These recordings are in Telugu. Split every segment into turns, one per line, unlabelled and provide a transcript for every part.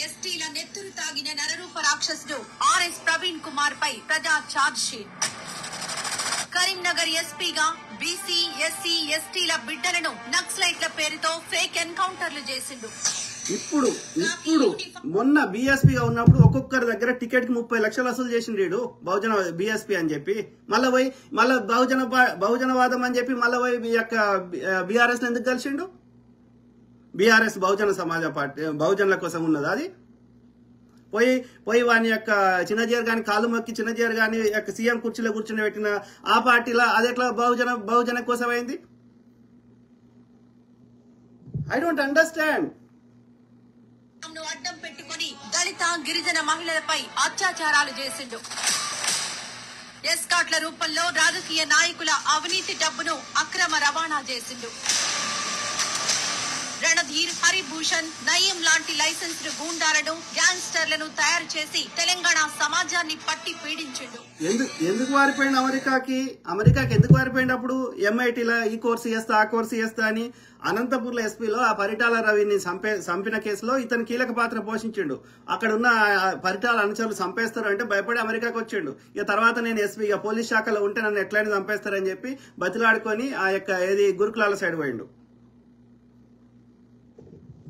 ఎస్టీల నెత్తురు తాగిన నరరూప రాక్షసుడు ఆర్ఎస్ ప్రవీణ్ కుమార్ పై ప్రజా ఛార్జ్ షీట్. కరీంనగర్ ఎస్పీగా బీసీ, ఎస్సీ, ఎస్టీల బిడ్డలను నక్సలైట్ల పేరుతో ఫేక్ ఎన్కౌంటర్లు చేసిండు.
ఇప్పుడు మొన్న బీఎస్పీగా ఉన్నప్పుడు ఒక్కొక్కరి దగ్గర టికెట్ కి 30 లక్షలు వసూలు చేసిండు బహుజన బీఎస్పీ అని చెప్పి. మళ్ళా బహుజనవాదం అని చెప్పి మళ్ళీ పోయి బీఆర్ఎస్ ఎందుకు కలిసిండు? బీఆర్ఎస్ బహుజన సమాజ పార్టీ బహుజనుల కోసం ఉన్నది. అది పోయి వాని యొక్క చిన్నజీఆర్ గాని కాలు మొక్కి చిన్నజీఆర్ గాని సీఎం కుర్చీలో కూర్చుని పెట్టిన ఆ పార్టీలో అది ఎట్లా బహుజన కోసం అయింది? I don't understand.
అడ్డం పెట్టుకుని దళిత, గిరిజన మహిళలపై అత్యాచారాలు చేసిండు. ఎస్కాట్ల రూపంలో రాజకీయ నాయకుల అవినీతి డబ్బును అక్రమ రవాణా చేసిండు. రణధీర్, హరిభూషణ్, నయీం లాంటి లైసెన్స్డ్ గూండాలను, గ్యాంగ్స్టర్లను తయారు చేసి తెలంగాణ సమాజాన్ని పట్టి పీడించిండు.
ఎందుకు వారిపోయింది అమెరికాకి ఎందుకు వారిపోయింది? అప్పుడు ఎంఐటీలో ఈ కోర్సు చేస్తా ఆ కోర్సు చేస్తా అని అనంతపూర్లో ఎస్పీలో ఆ పరిటాల రవిని చంపిన కేసులో ఇతను కీలక పాత్ర పోషించిండు. అక్కడ ఉన్న పరిటాల అనుచరులు చంపేస్తారు అంటే భయపడి అమెరికాకి వచ్చిండు. ఇక తర్వాత నేను ఎస్పీ పోలీస్ శాఖలో ఉంటే నన్ను ఎట్లయినా చంపేస్తారని చెప్పి బతిలాడుకొని ఆ యొక్క గురుకులాల సైడ్ పోయిండు.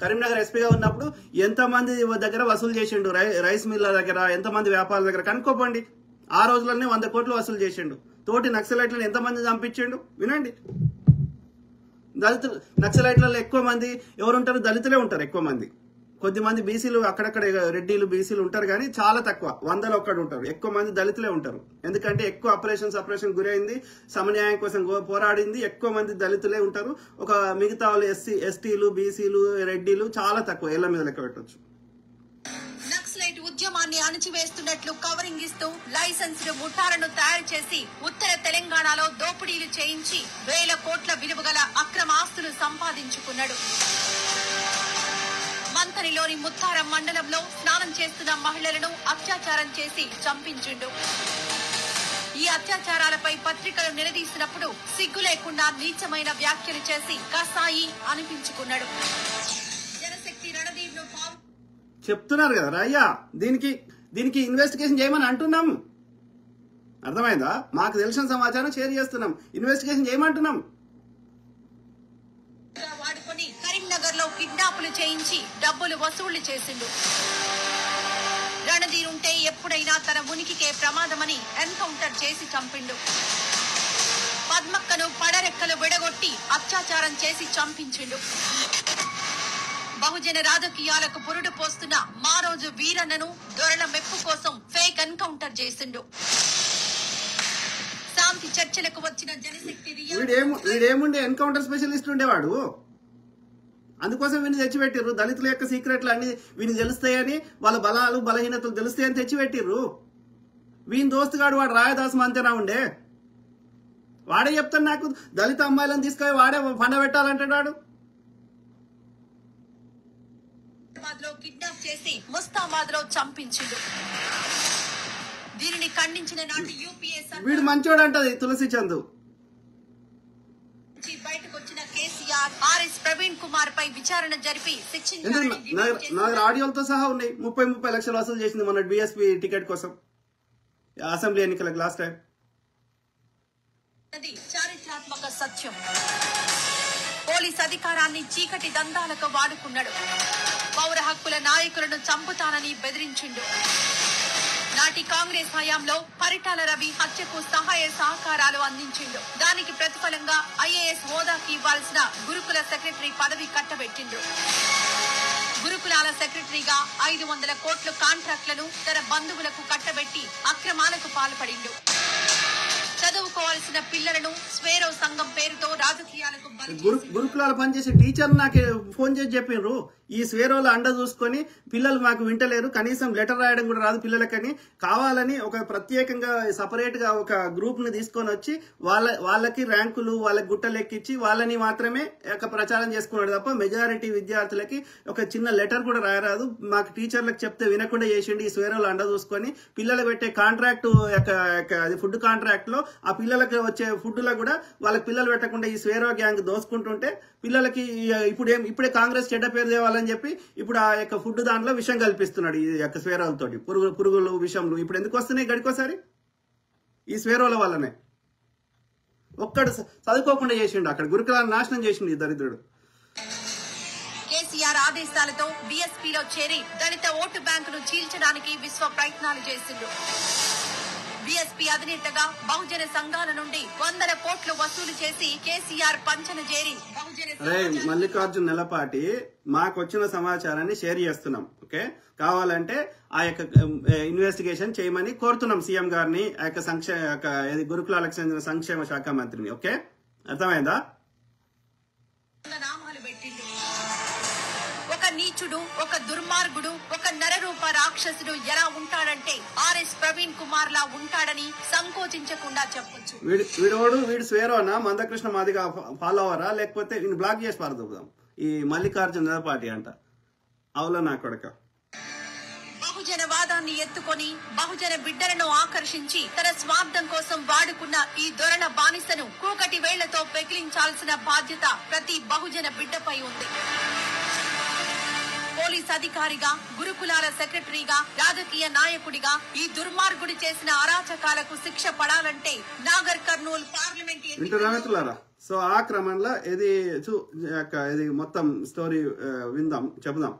కరీంనగర్ ఎస్పీగా ఉన్నప్పుడు ఎంతమంది దగ్గర వసూలు చేసిండు, రైస్ మిల్ల దగ్గర, ఎంతమంది వ్యాపారుల దగ్గర కనుక్కోపోండి. ఆ రోజుల్లోనే 100 కోట్లు వసూలు చేసిండు. తోటి నక్సలైట్లను ఎంతమంది చంపించిండు వినండి. దళితులు నక్సలైట్లలో ఎక్కువ మంది ఎవరుంటారు? దళితులే ఉంటారు ఎక్కువ మంది. కొద్దిమంది బీసీలు అక్కడక్కడ రెడ్డిలు బీసీలు ఉంటారు కానీ చాలా తక్కువ, 100లో ఒక్కడు ఉంటారు. ఎక్కువ మంది దళితులే ఉంటారు. ఎందుకంటే ఎక్కువ ఆపరేషన్ గురైంది, సమన్యాయం కోసం పోరాడింది ఎక్కువ మంది దళితులే ఉంటారు. ఒక మిగతా వాళ్ళు ఎస్టీలు, బీసీలు, రెడ్డిలు చాలా తక్కువ, ఏళ్ల మీద లెక్క పెట్టవచ్చు.
నక్సలైట్ ఉద్యమాన్ని అణచివేస్తున్నట్లు కవరింగ్ ఇస్తూ లైసెన్స్డ్ ముఠాలను తయారు చేసి ఉత్తర తెలంగాణలో దోపిడీలు చేయించి 1000 కోట్ల విలువ గల అక్రమ ఆస్తులు సంపాదించుకున్నాడు. మంథనిలోని ముత్తారం మండలంలో స్నానం చేస్తున్న మహిళలను అత్యాచారం చేసి చంపించిండు. ఈ అత్యాచారాలపై పత్రికలు నిలదీసినప్పుడు సిగ్గు లేకుండా నీచమైన వ్యాఖ్యలు చేసి కసాయి అనిపించుకున్నాడు. జనశక్తి రణదీర్ను
చెప్తున్నారు కదా అయ్యా, దీనికి ఇన్వెస్టిగేషన్ చేయమని అంటున్నాం. అర్థమైందా? మాకు తెలిసిన సమాచారం షేర్ చేస్తున్నాం, ఇన్వెస్టిగేషన్ చేయమంటున్నాం.
వాడుకొని కరీంనగర్ లో కిడ్నాపులు చేయించి డబ్బులు వసూళ్లు చేసిండు. రణధీర్ ఉంటే ఎప్పుడైనా తన ఉనికికే ప్రమాదమని ఎన్కౌంటర్ చేసి చంపిండు. పద్మక్కను పడరెక్కలు విడగొట్టి అత్యాచారం చేసి చంపించిండు. బహుజన రాజకీయాలకు పురుడు పోస్తున్న మారోజు వీరన్నను దొరల మెప్పు కోసం ఫేక్ ఎన్కౌంటర్ చేసిండు. శాంతి చర్చలకు వచ్చిన జనశక్తి
వీడేముండే ఎన్కౌంటర్ స్పెషలిస్ట్ ఉండేవాడు. అందుకోసం వీని తెచ్చిపెట్టిర్రు. దళితుల యొక్క సీక్రెట్లు అన్ని వీనికి తెలుస్తాయని, వాళ్ళ బలాలు బలహీనతలు తెలుస్తాయని తెచ్చిపెట్టిర్రు. వీని దోస్తుగాడు వాడు రాయదాస్ మంతేనా ఉండే. వాడే చెప్తాను నాకు దళిత అమ్మాయిలను తీసుకొని వాడే పండబెట్టాలంటాడు.
కిడ్నాప్ చేసి ముస్తాబాద్ లో చంపించిండు. దీనిని ఖండించిన నాటి యూపీఏ
వీడు మంచోడు అంటది తులసి చందు.
బయటకు వచ్చిన కేసీఆర్ ఆర్ఎస్ ప్రవీణ్ కుమార్ పై విచారణ జరిపి శిక్షించాలని
నా ఆడియోలతో సహా ఉన్నాయి. 30 లక్షలు వసూలు చేసింది మొన్న బీఎస్పీ టికెట్ కోసం అసెంబ్లీ ఎన్నికలకు లాస్ట్ టైం.
చారిత్రాత్మక సత్యం. పోలీస్ అధికారాన్ని చీకటి దందాలకు వాడుకున్నాడు. పౌర హక్కుల నాయకులను చంపుతానని బెదిరించిండు. నాటి కాంగ్రెస్ హయాంలో పరిటాల రవి హత్యకు సహాయ సహకారాలు అందించిండు. దానికి ప్రతిఫలంగా ఐఏఎస్ హోదాకి ఇవ్వాల్సిన గురుకుల సెక్రటరీ పదవి కట్టబెట్టిండు. గురుకులాల సెక్రటరీగా 500 కోట్ల కాంట్రాక్టులను తన బంధువులకు కట్టబెట్టి అక్రమాలకు పాల్పడిండు. చదువుకోవాల్సిన పిల్లలను స్వేరో సంఘం పేరుతో రాజకీయాలకు
గురుకులాలు పనిచేసే టీచర్ నాకు ఫోన్ చేసి చెప్పిండ్రు, ఈ స్వేరోలో అండ చూసుకొని పిల్లలు మాకు వింటలేరు, కనీసం లెటర్ రాయడం కూడా రాదు పిల్లలకని, కావాలని ఒక ప్రత్యేకంగా సపరేట్ గా ఒక గ్రూప్ ని తీసుకొని వచ్చి వాళ్ళకి ర్యాంకులు వాళ్ళకి గుట్టలు ఎక్కించి వాళ్ళని మాత్రమే ప్రచారం చేసుకున్నాడు తప్ప మెజారిటీ విద్యార్థులకి ఒక చిన్న లెటర్ కూడా రాయరాదు. మాకు టీచర్లకు చెప్తే వినకుండా చేసిండి. ఈ స్వేరోలో అండ చూసుకొని పిల్లలకు పెట్టే కాంట్రాక్ట్ ఫుడ్ కాంట్రాక్ట్ లో ఆ పిల్లలకు వచ్చే ఫుడ్ లో కూడా వాళ్ళకి పిల్లలు పెట్టకుండా ఈ స్వేరో గ్యాంగ్ దోసుకుంటుంటే పిల్లలకి ఇప్పుడే కాంగ్రెస్ చెడ్డ పేరు తేవాలని కావాలని చెప్పి ఇప్పుడు ఆ యొక్క ఫుడ్ దాంట్లో విషం కల్పిస్తున్నాడు ఈ యొక్క స్వేరాలతోటి. పురుగులు విషంలు ఇప్పుడు ఎందుకు వస్తున్నాయి గడికోసారి? ఈ స్వేరోల వల్లనే. ఒక్కడు చదువుకోకుండా చేసిండు, అక్కడ గురుకులాన్ని నాశనం చేసిండు ఈ దరిద్రుడు.
కేసీఆర్ ఆదేశాలతో బీఎస్పీలో చేరి దళిత ఓటు బ్యాంకును చీల్చడానికి విశ్వ ప్రయత్నాలు చేసిండు. బీఎస్పీ అధినేతగా బహుజన సంఘాల నుండి 100 కోట్లు వసూలు చేసి కేసీఆర్ పంచన చేరి
మల్లికార్జున్ నెలపాటి మాకు వచ్చిన సమాచారాన్ని షేర్ చేస్తున్నాం. ఓకే, కావాలంటే ఆ యొక్క ఇన్వెస్టిగేషన్ చేయమని కోరుతున్నాం సీఎం గారిని, ఆ యొక్క గురుకులాలకు చెందిన సంక్షేమ శాఖ మంత్రిని. ఓకే, అర్థమైందా?
నామాలు పెట్టిండు. ఒక నీచుడు, ఒక దుర్మార్గుడు, ఒక నరరూప రాక్షసుడు ఎలా ఉంటాడంటే ఆర్ఎస్ ప్రవీణ్ కుమార్ లా ఉంటాడని సంకోచించకుండా చెప్పొచ్చు.
వీడు స్వేరోనా మందకృష్ణ మాదిగా ఫాలోవరా, లేకపోతే వీడిని బ్లాక్ చేసి పారదోపుదాం. ఈ మల్లికార్జున నెలపాటి అంట అవులో నా కొడక.
బహుజన వాదాన్ని ఎత్తుకొని బహుజన బిడ్డలను ఆకర్షించి తన స్వార్థం కోసం వాడుకున్న ఈ దొరల బానిసను కూకటి వేళ్లతో పెకిలించాల్సిన బాధ్యత ప్రతి బహుజన బిడ్డపై ఉంది. పోలీస్ అధికారిగా, గురుకులాల సెక్రటరీగా, రాజకీయ నాయకుడిగా ఈ దుర్మార్గుడు చేసిన అరాచకాలకు శిక్ష పడాలంటే నాగర్ కర్నూల్ పార్లమెంట్.
సో ఆ క్రమంలో ఇది మొత్తం స్టోరీ విందాం, చెబుదాం.